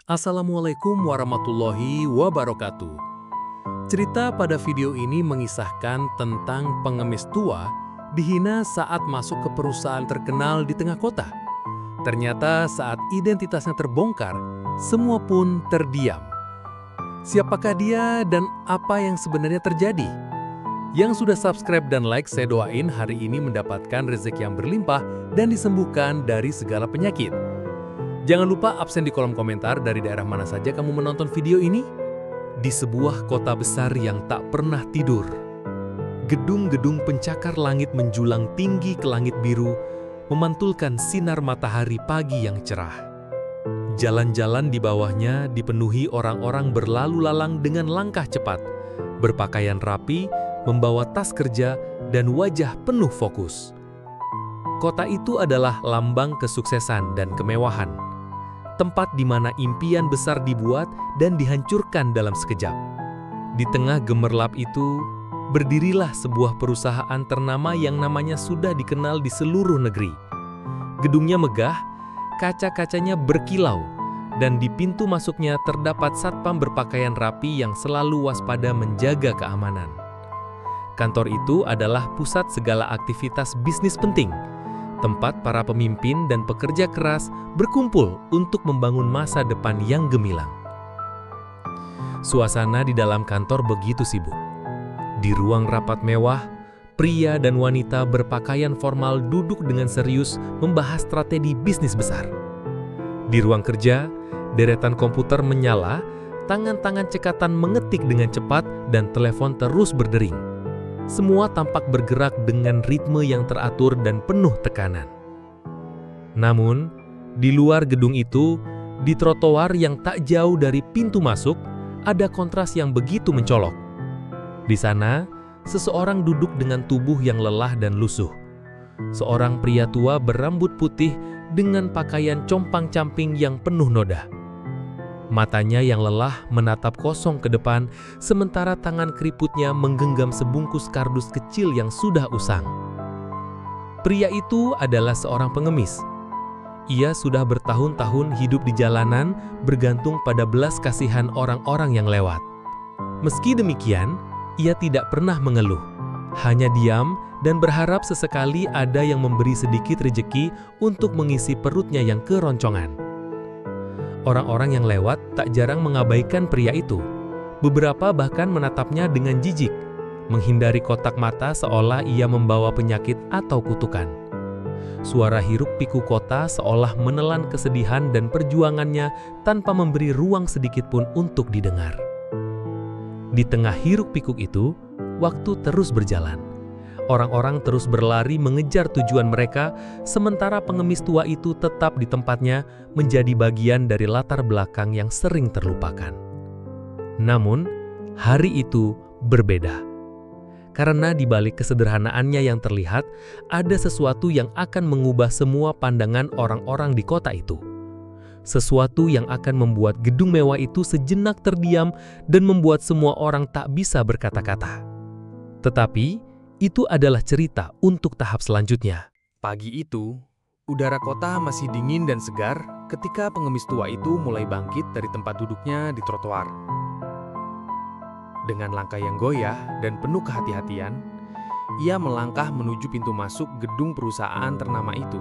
Assalamualaikum warahmatullahi wabarakatuh. Cerita pada video ini mengisahkan tentang pengemis tua dihina saat masuk ke perusahaan terkenal di tengah kota. Ternyata saat identitasnya terbongkar, semua pun terdiam. Siapakah dia dan apa yang sebenarnya terjadi? Yang sudah subscribe dan like, saya doain hari ini mendapatkan rezeki yang berlimpah dan disembuhkan dari segala penyakit. Jangan lupa absen di kolom komentar dari daerah mana saja kamu menonton video ini. Di sebuah kota besar yang tak pernah tidur, gedung-gedung pencakar langit menjulang tinggi ke langit biru, memantulkan sinar matahari pagi yang cerah. Jalan-jalan di bawahnya dipenuhi orang-orang berlalu lalang dengan langkah cepat, berpakaian rapi, membawa tas kerja, dan wajah penuh fokus. Kota itu adalah lambang kesuksesan dan kemewahan. Tempat di mana impian besar dibuat dan dihancurkan dalam sekejap. Di tengah gemerlap itu, berdirilah sebuah perusahaan ternama yang namanya sudah dikenal di seluruh negeri. Gedungnya megah, kaca-kacanya berkilau, dan di pintu masuknya terdapat satpam berpakaian rapi yang selalu waspada menjaga keamanan. Kantor itu adalah pusat segala aktivitas bisnis penting, tempat para pemimpin dan pekerja keras berkumpul untuk membangun masa depan yang gemilang. Suasana di dalam kantor begitu sibuk. Di ruang rapat mewah, pria dan wanita berpakaian formal duduk dengan serius membahas strategi bisnis besar. Di ruang kerja, deretan komputer menyala, tangan-tangan cekatan mengetik dengan cepat dan telepon terus berdering. Semua tampak bergerak dengan ritme yang teratur dan penuh tekanan. Namun, di luar gedung itu, di trotoar yang tak jauh dari pintu masuk, ada kontras yang begitu mencolok. Di sana, seseorang duduk dengan tubuh yang lelah dan lusuh. Seorang pria tua berambut putih dengan pakaian compang-camping yang penuh noda. Matanya yang lelah menatap kosong ke depan, sementara tangan keriputnya menggenggam sebungkus kardus kecil yang sudah usang. Pria itu adalah seorang pengemis. Ia sudah bertahun-tahun hidup di jalanan, bergantung pada belas kasihan orang-orang yang lewat. Meski demikian, ia tidak pernah mengeluh, hanya diam dan berharap sesekali ada yang memberi sedikit rejeki untuk mengisi perutnya yang keroncongan. Orang-orang yang lewat tak jarang mengabaikan pria itu. Beberapa bahkan menatapnya dengan jijik, menghindari kotak mata seolah ia membawa penyakit atau kutukan. Suara hiruk-pikuk kota seolah menelan kesedihan dan perjuangannya tanpa memberi ruang sedikit pun untuk didengar. Di tengah hiruk-pikuk itu, waktu terus berjalan. Orang-orang terus berlari mengejar tujuan mereka, sementara pengemis tua itu tetap di tempatnya menjadi bagian dari latar belakang yang sering terlupakan. Namun, hari itu berbeda. Karena di balik kesederhanaannya yang terlihat, ada sesuatu yang akan mengubah semua pandangan orang-orang di kota itu. Sesuatu yang akan membuat gedung mewah itu sejenak terdiam dan membuat semua orang tak bisa berkata-kata. Tetapi, itu adalah cerita untuk tahap selanjutnya. Pagi itu, udara kota masih dingin dan segar ketika pengemis tua itu mulai bangkit dari tempat duduknya di trotoar. Dengan langkah yang goyah dan penuh kehati-hatian, ia melangkah menuju pintu masuk gedung perusahaan ternama itu.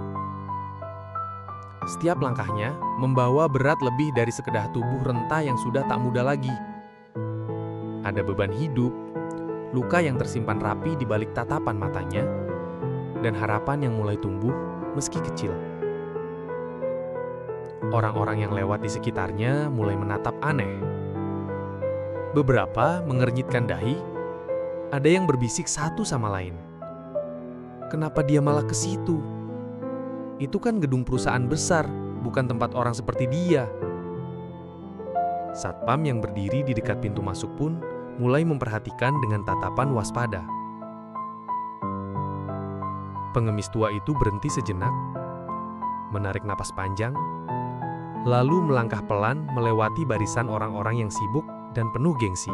Setiap langkahnya membawa berat lebih dari sekedar tubuh renta yang sudah tak muda lagi. Ada beban hidup, luka yang tersimpan rapi di balik tatapan matanya, dan harapan yang mulai tumbuh meski kecil. Orang-orang yang lewat di sekitarnya mulai menatap aneh. Beberapa mengernyitkan dahi, ada yang berbisik satu sama lain. Kenapa dia malah ke situ? Itu kan gedung perusahaan besar, bukan tempat orang seperti dia. Satpam yang berdiri di dekat pintu masuk pun mulai memperhatikan dengan tatapan waspada. Pengemis tua itu berhenti sejenak, menarik napas panjang, lalu melangkah pelan melewati barisan orang-orang yang sibuk dan penuh gengsi.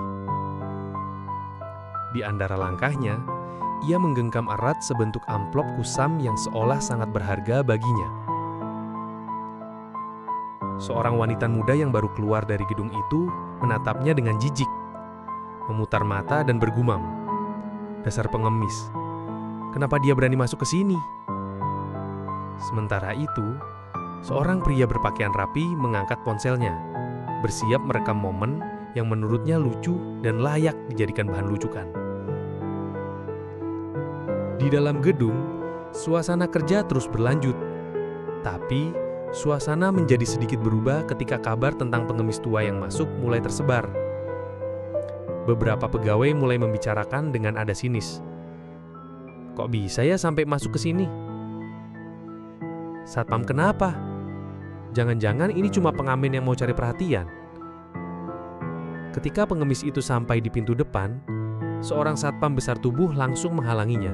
Di antara langkahnya, ia menggenggam erat sebentuk amplop kusam yang seolah sangat berharga baginya. Seorang wanita muda yang baru keluar dari gedung itu menatapnya dengan jijik, memutar mata dan bergumam, "Dasar pengemis, kenapa dia berani masuk ke sini?" Sementara itu, seorang pria berpakaian rapi mengangkat ponselnya, bersiap merekam momen yang menurutnya lucu dan layak dijadikan bahan lucukan. Di dalam gedung, suasana kerja terus berlanjut, tapi suasana menjadi sedikit berubah ketika kabar tentang pengemis tua yang masuk mulai tersebar. Beberapa pegawai mulai membicarakan dengan nada sinis. "Kok bisa ya sampai masuk ke sini? Satpam kenapa? Jangan-jangan ini cuma pengamen yang mau cari perhatian." Ketika pengemis itu sampai di pintu depan, seorang satpam besar tubuh langsung menghalanginya.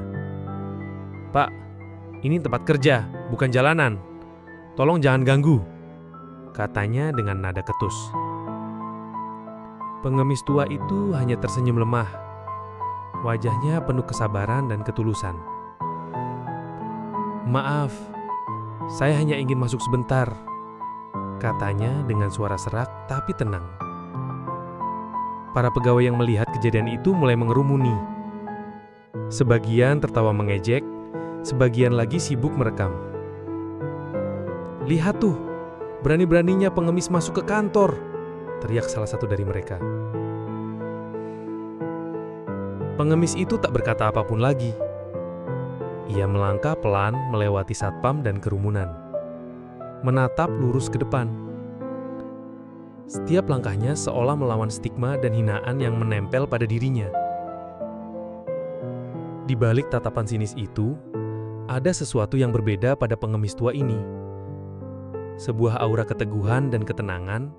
"Pak, ini tempat kerja, bukan jalanan. Tolong jangan ganggu," katanya dengan nada ketus. Pengemis tua itu hanya tersenyum lemah. Wajahnya penuh kesabaran dan ketulusan. "Maaf, saya hanya ingin masuk sebentar," katanya dengan suara serak tapi tenang. Para pegawai yang melihat kejadian itu mulai mengerumuni. Sebagian tertawa mengejek, sebagian lagi sibuk merekam. "Lihat tuh, berani-beraninya pengemis masuk ke kantor," teriak salah satu dari mereka. Pengemis itu tak berkata apapun lagi. Ia melangkah pelan melewati satpam dan kerumunan, menatap lurus ke depan. Setiap langkahnya seolah melawan stigma dan hinaan yang menempel pada dirinya. Di balik tatapan sinis itu, ada sesuatu yang berbeda pada pengemis tua ini. Sebuah aura keteguhan dan ketenangan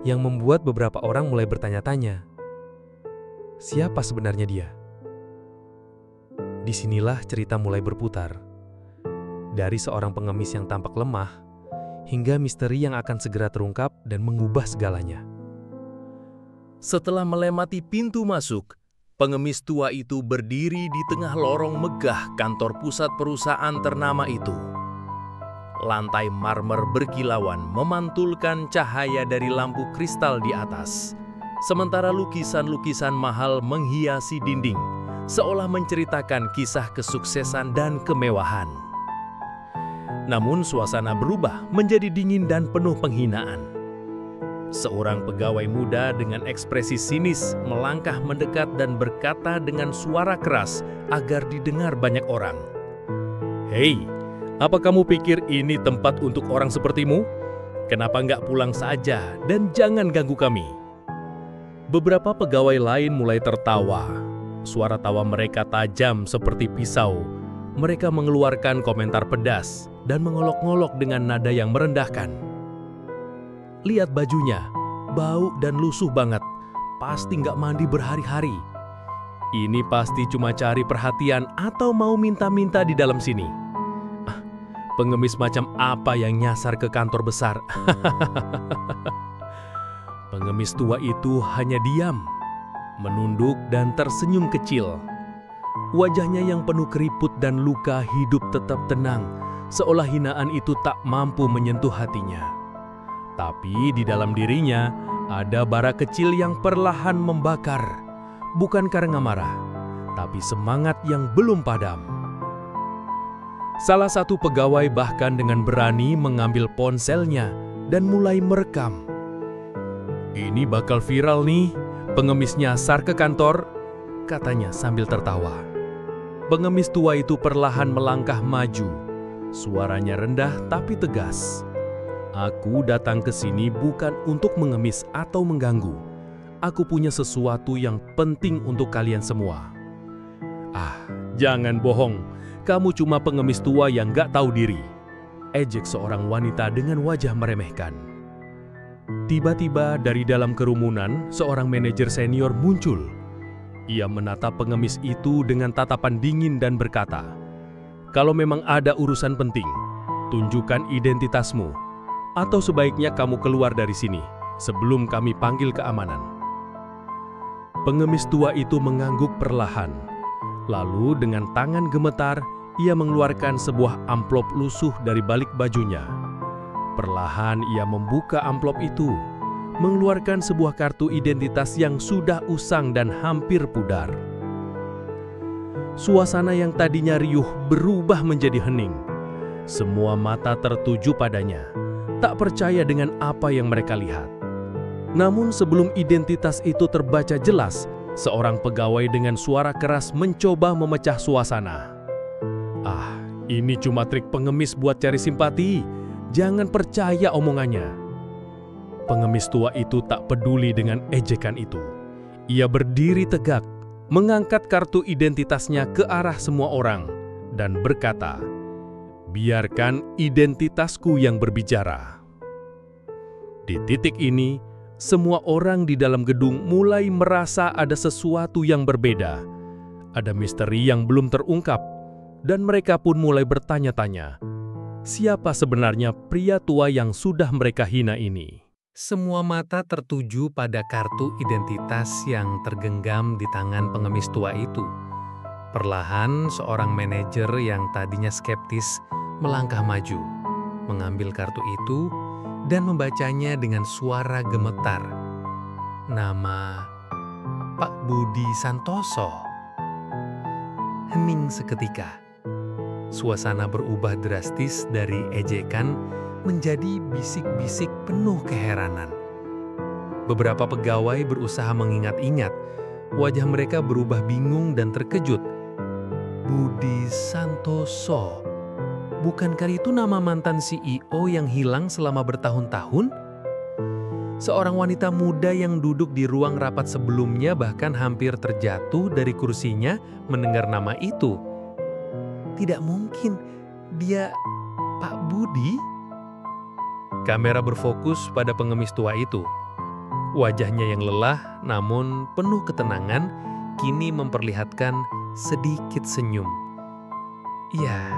yang membuat beberapa orang mulai bertanya-tanya, siapa sebenarnya dia? Disinilah cerita mulai berputar. Dari seorang pengemis yang tampak lemah, hingga misteri yang akan segera terungkap dan mengubah segalanya. Setelah melewati pintu masuk, pengemis tua itu berdiri di tengah lorong megah kantor pusat perusahaan ternama itu. Lantai marmer berkilauan memantulkan cahaya dari lampu kristal di atas, sementara lukisan-lukisan mahal menghiasi dinding, seolah menceritakan kisah kesuksesan dan kemewahan. Namun suasana berubah menjadi dingin dan penuh penghinaan. Seorang pegawai muda dengan ekspresi sinis melangkah mendekat dan berkata dengan suara keras agar didengar banyak orang, "Hei, apa kamu pikir ini tempat untuk orang sepertimu? Kenapa nggak pulang saja dan jangan ganggu kami?" Beberapa pegawai lain mulai tertawa. Suara tawa mereka tajam seperti pisau. Mereka mengeluarkan komentar pedas dan mengolok-ngolok dengan nada yang merendahkan. "Lihat bajunya, bau dan lusuh banget. Pasti nggak mandi berhari-hari. Ini pasti cuma cari perhatian atau mau minta-minta di dalam sini. Pengemis macam apa yang nyasar ke kantor besar?" Pengemis tua itu hanya diam, menunduk dan tersenyum kecil. Wajahnya yang penuh keriput dan luka hidup tetap tenang, seolah hinaan itu tak mampu menyentuh hatinya. Tapi di dalam dirinya ada bara kecil yang perlahan membakar, bukan karena marah, tapi semangat yang belum padam. Salah satu pegawai bahkan dengan berani mengambil ponselnya dan mulai merekam. "Ini bakal viral nih, pengemis nyasar ke kantor," katanya sambil tertawa. Pengemis tua itu perlahan melangkah maju. Suaranya rendah tapi tegas. "Aku datang ke sini bukan untuk mengemis atau mengganggu. Aku punya sesuatu yang penting untuk kalian semua." Jangan bohong. Kamu cuma pengemis tua yang gak tahu diri," ejek seorang wanita dengan wajah meremehkan. Tiba-tiba dari dalam kerumunan, seorang manajer senior muncul. Ia menatap pengemis itu dengan tatapan dingin dan berkata, "Kalau memang ada urusan penting, tunjukkan identitasmu, atau sebaiknya kamu keluar dari sini sebelum kami panggil keamanan." Pengemis tua itu mengangguk perlahan. Lalu dengan tangan gemetar, ia mengeluarkan sebuah amplop lusuh dari balik bajunya. Perlahan ia membuka amplop itu, mengeluarkan sebuah kartu identitas yang sudah usang dan hampir pudar. Suasana yang tadinya riuh berubah menjadi hening. Semua mata tertuju padanya, tak percaya dengan apa yang mereka lihat. Namun sebelum identitas itu terbaca jelas, seorang pegawai dengan suara keras mencoba memecah suasana. "Ah, ini cuma trik pengemis buat cari simpati. Jangan percaya omongannya." Pengemis tua itu tak peduli dengan ejekan itu. Ia berdiri tegak, mengangkat kartu identitasnya ke arah semua orang, dan berkata, "Biarkan identitasku yang berbicara." Di titik ini, semua orang di dalam gedung mulai merasa ada sesuatu yang berbeda. Ada misteri yang belum terungkap, dan mereka pun mulai bertanya-tanya, siapa sebenarnya pria tua yang sudah mereka hina ini? Semua mata tertuju pada kartu identitas yang tergenggam di tangan pengemis tua itu. Perlahan, seorang manajer yang tadinya skeptis melangkah maju, mengambil kartu itu, dan membacanya dengan suara gemetar. Nama Pak Budi Santoso. Hening seketika. Suasana berubah drastis dari ejekan menjadi bisik-bisik penuh keheranan. Beberapa pegawai berusaha mengingat-ingat. Wajah mereka berubah bingung dan terkejut. Budi Santoso. Bukankah itu nama mantan CEO yang hilang selama bertahun-tahun? Seorang wanita muda yang duduk di ruang rapat sebelumnya bahkan hampir terjatuh dari kursinya mendengar nama itu. Tidak mungkin, dia Pak Budi? Kamera berfokus pada pengemis tua itu. Wajahnya yang lelah namun penuh ketenangan kini memperlihatkan sedikit senyum. "Ya,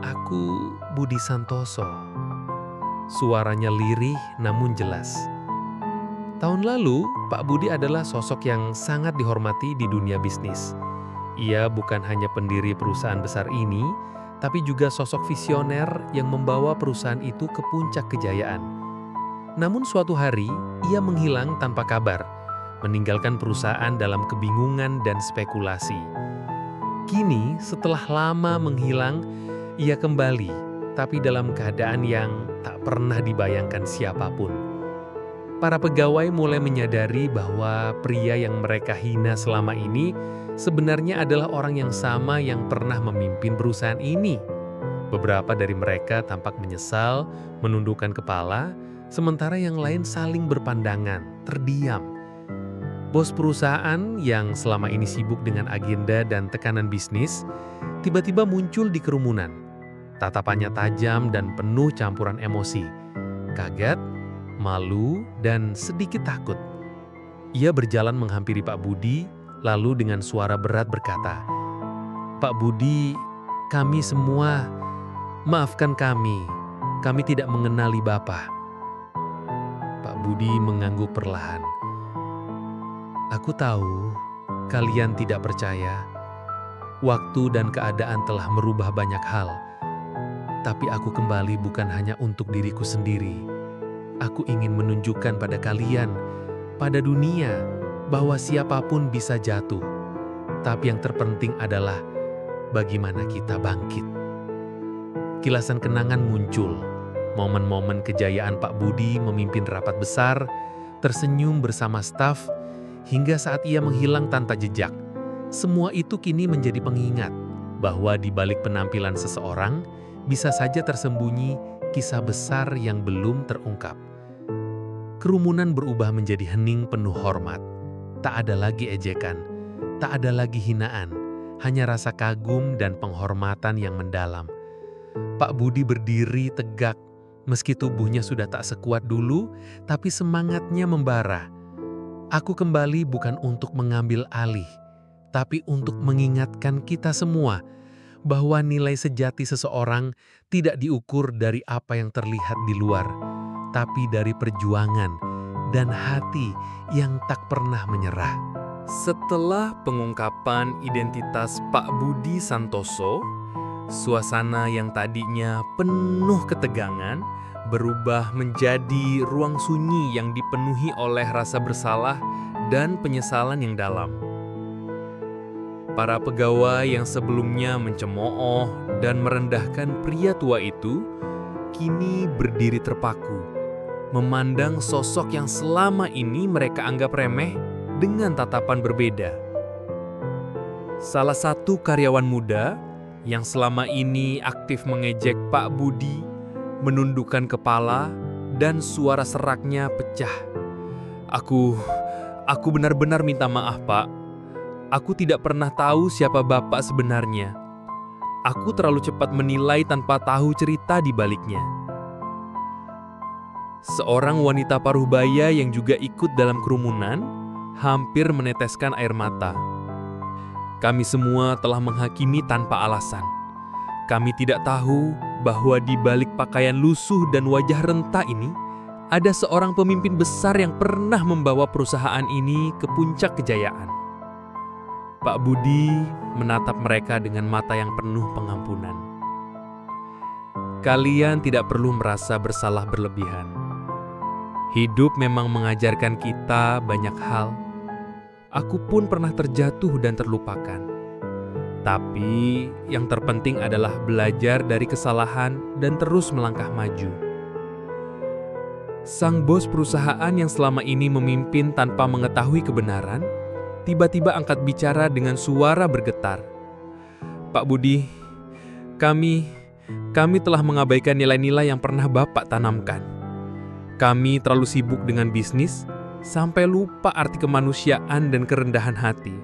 aku Budi Santoso." Suaranya lirih namun jelas. Tahun lalu, Pak Budi adalah sosok yang sangat dihormati di dunia bisnis. Ia bukan hanya pendiri perusahaan besar ini, tapi juga sosok visioner yang membawa perusahaan itu ke puncak kejayaan. Namun suatu hari, ia menghilang tanpa kabar, meninggalkan perusahaan dalam kebingungan dan spekulasi. Kini, setelah lama menghilang, ia kembali, tapi dalam keadaan yang tak pernah dibayangkan siapapun. Para pegawai mulai menyadari bahwa pria yang mereka hina selama ini sebenarnya adalah orang yang sama yang pernah memimpin perusahaan ini. Beberapa dari mereka tampak menyesal, menundukkan kepala, sementara yang lain saling berpandangan, terdiam. Bos perusahaan yang selama ini sibuk dengan agenda dan tekanan bisnis, tiba-tiba muncul di kerumunan. Tatapannya tajam dan penuh campuran emosi, kaget, malu, dan sedikit takut. Ia berjalan menghampiri Pak Budi, lalu dengan suara berat berkata, "Pak Budi, kami semua, maafkan kami tidak mengenali Bapak." Pak Budi mengangguk perlahan. "Aku tahu kalian tidak percaya. Waktu dan keadaan telah merubah banyak hal. Tapi aku kembali bukan hanya untuk diriku sendiri. Aku ingin menunjukkan pada kalian, pada dunia, bahwa siapapun bisa jatuh. Tapi yang terpenting adalah bagaimana kita bangkit." Kilasan kenangan muncul. Momen-momen kejayaan Pak Budi memimpin rapat besar, tersenyum bersama staf, hingga saat ia menghilang tanpa jejak. Semua itu kini menjadi pengingat bahwa di balik penampilan seseorang bisa saja tersembunyi kisah besar yang belum terungkap. Kerumunan berubah menjadi hening penuh hormat. Tak ada lagi ejekan, tak ada lagi hinaan, hanya rasa kagum dan penghormatan yang mendalam. Pak Budi berdiri tegak, meski tubuhnya sudah tak sekuat dulu, tapi semangatnya membara. "Aku kembali bukan untuk mengambil alih, tapi untuk mengingatkan kita semua bahwa nilai sejati seseorang tidak diukur dari apa yang terlihat di luar, tapi dari perjuangan dan hati yang tak pernah menyerah." Setelah pengungkapan identitas Pak Budi Santoso, suasana yang tadinya penuh ketegangan berubah menjadi ruang sunyi yang dipenuhi oleh rasa bersalah dan penyesalan yang dalam. Para pegawai yang sebelumnya mencemooh dan merendahkan pria tua itu, kini berdiri terpaku, memandang sosok yang selama ini mereka anggap remeh dengan tatapan berbeda. Salah satu karyawan muda yang selama ini aktif mengejek Pak Budi, menundukkan kepala dan suara seraknya pecah. Aku benar-benar minta maaf, Pak. Aku tidak pernah tahu siapa Bapak sebenarnya. Aku terlalu cepat menilai tanpa tahu cerita di baliknya. Seorang wanita paruhbaya yang juga ikut dalam kerumunan hampir meneteskan air mata. Kami semua telah menghakimi tanpa alasan. Kami tidak tahu bahwa di balik pakaian lusuh dan wajah renta ini ada seorang pemimpin besar yang pernah membawa perusahaan ini ke puncak kejayaan. Pak Budi menatap mereka dengan mata yang penuh pengampunan. Kalian tidak perlu merasa bersalah berlebihan. Hidup memang mengajarkan kita banyak hal. Aku pun pernah terjatuh dan terlupakan. Tapi yang terpenting adalah belajar dari kesalahan dan terus melangkah maju. Sang bos perusahaan yang selama ini memimpin tanpa mengetahui kebenaran, tiba-tiba angkat bicara dengan suara bergetar. Pak Budi, kami telah mengabaikan nilai-nilai yang pernah Bapak tanamkan. Kami terlalu sibuk dengan bisnis, sampai lupa arti kemanusiaan dan kerendahan hati.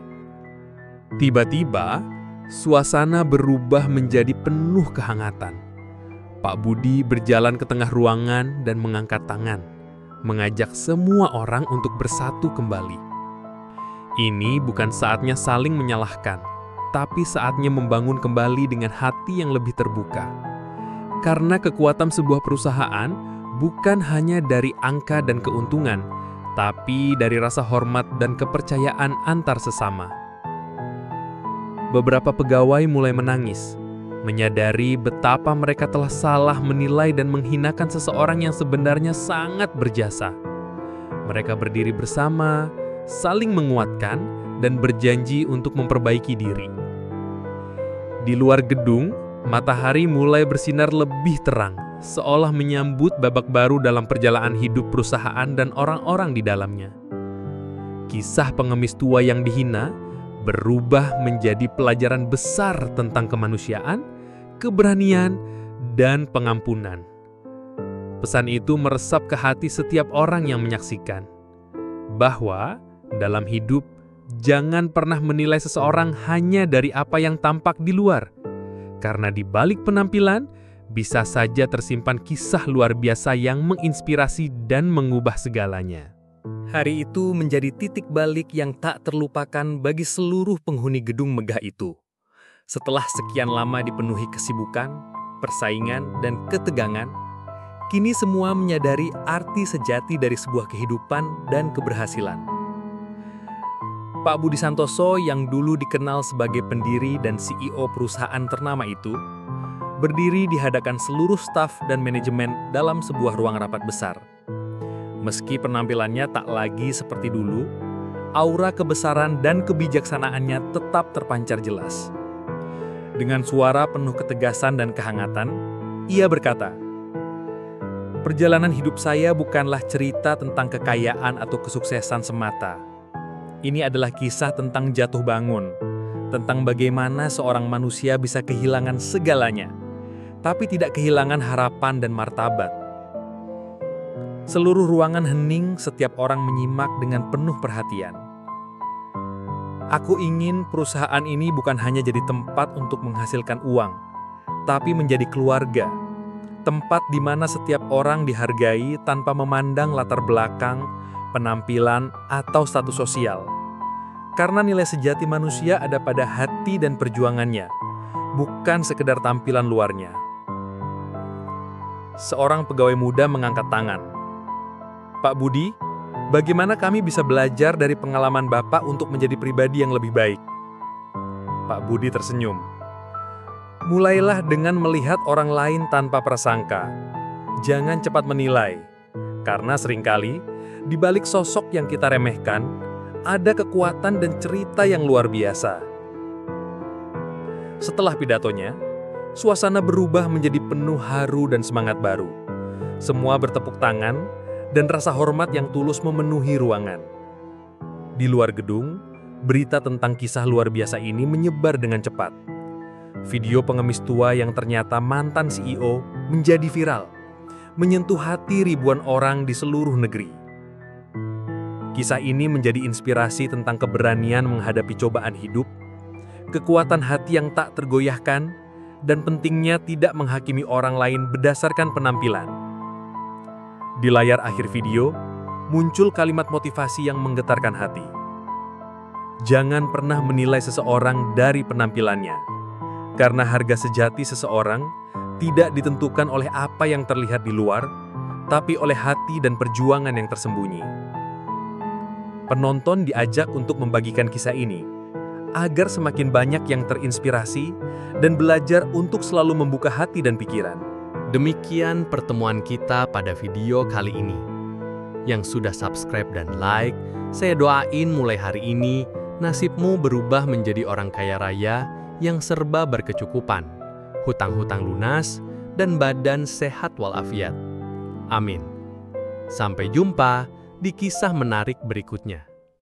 Tiba-tiba, suasana berubah menjadi penuh kehangatan. Pak Budi berjalan ke tengah ruangan dan mengangkat tangan, mengajak semua orang untuk bersatu kembali. Ini bukan saatnya saling menyalahkan, tapi saatnya membangun kembali dengan hati yang lebih terbuka. Karena kekuatan sebuah perusahaan bukan hanya dari angka dan keuntungan, tapi dari rasa hormat dan kepercayaan antar sesama. Beberapa pegawai mulai menangis, menyadari betapa mereka telah salah menilai dan menghinakan seseorang yang sebenarnya sangat berjasa. Mereka berdiri bersama, saling menguatkan, dan berjanji untuk memperbaiki diri. Di luar gedung, matahari mulai bersinar lebih terang, seolah menyambut babak baru dalam perjalanan hidup perusahaan dan orang-orang di dalamnya. Kisah pengemis tua yang dihina berubah menjadi pelajaran besar tentang kemanusiaan, keberanian, dan pengampunan. Pesan itu meresap ke hati setiap orang yang menyaksikan, bahwa dalam hidup, jangan pernah menilai seseorang hanya dari apa yang tampak di luar, karena di balik penampilan bisa saja tersimpan kisah luar biasa yang menginspirasi dan mengubah segalanya. Hari itu menjadi titik balik yang tak terlupakan bagi seluruh penghuni gedung megah itu. Setelah sekian lama dipenuhi kesibukan, persaingan, dan ketegangan, kini semua menyadari arti sejati dari sebuah kehidupan dan keberhasilan. Pak Budi Santoso yang dulu dikenal sebagai pendiri dan CEO perusahaan ternama itu, berdiri di hadapan seluruh staf dan manajemen dalam sebuah ruang rapat besar. Meski penampilannya tak lagi seperti dulu, aura kebesaran dan kebijaksanaannya tetap terpancar jelas. Dengan suara penuh ketegasan dan kehangatan, ia berkata, "Perjalanan hidup saya bukanlah cerita tentang kekayaan atau kesuksesan semata. Ini adalah kisah tentang jatuh bangun, tentang bagaimana seorang manusia bisa kehilangan segalanya, tapi tidak kehilangan harapan dan martabat." Seluruh ruangan hening, setiap orang menyimak dengan penuh perhatian. "Aku ingin perusahaan ini bukan hanya jadi tempat untuk menghasilkan uang, tapi menjadi keluarga. Tempat di mana setiap orang dihargai tanpa memandang latar belakang, penampilan, atau status sosial. Karena nilai sejati manusia ada pada hati dan perjuangannya, bukan sekedar tampilan luarnya." Seorang pegawai muda mengangkat tangan. "Pak Budi, bagaimana kami bisa belajar dari pengalaman Bapak untuk menjadi pribadi yang lebih baik?" Pak Budi tersenyum. "Mulailah dengan melihat orang lain tanpa prasangka. Jangan cepat menilai, karena seringkali di balik sosok yang kita remehkan, ada kekuatan dan cerita yang luar biasa. Setelah pidatonya, suasana berubah menjadi penuh haru dan semangat baru. Semua bertepuk tangan, dan rasa hormat yang tulus memenuhi ruangan. Di luar gedung, berita tentang kisah luar biasa ini menyebar dengan cepat. Video pengemis tua yang ternyata mantan CEO menjadi viral, menyentuh hati ribuan orang di seluruh negeri. Kisah ini menjadi inspirasi tentang keberanian menghadapi cobaan hidup, kekuatan hati yang tak tergoyahkan, dan pentingnya tidak menghakimi orang lain berdasarkan penampilan. Di layar akhir video, muncul kalimat motivasi yang menggetarkan hati. Jangan pernah menilai seseorang dari penampilannya, karena harga sejati seseorang tidak ditentukan oleh apa yang terlihat di luar, tapi oleh hati dan perjuangan yang tersembunyi. Penonton diajak untuk membagikan kisah ini, agar semakin banyak yang terinspirasi dan belajar untuk selalu membuka hati dan pikiran. Demikian pertemuan kita pada video kali ini. Yang sudah subscribe dan like, saya doain mulai hari ini nasibmu berubah menjadi orang kaya raya yang serba berkecukupan, hutang-hutang lunas, dan badan sehat walafiat. Amin. Sampai jumpa di kisah menarik berikutnya.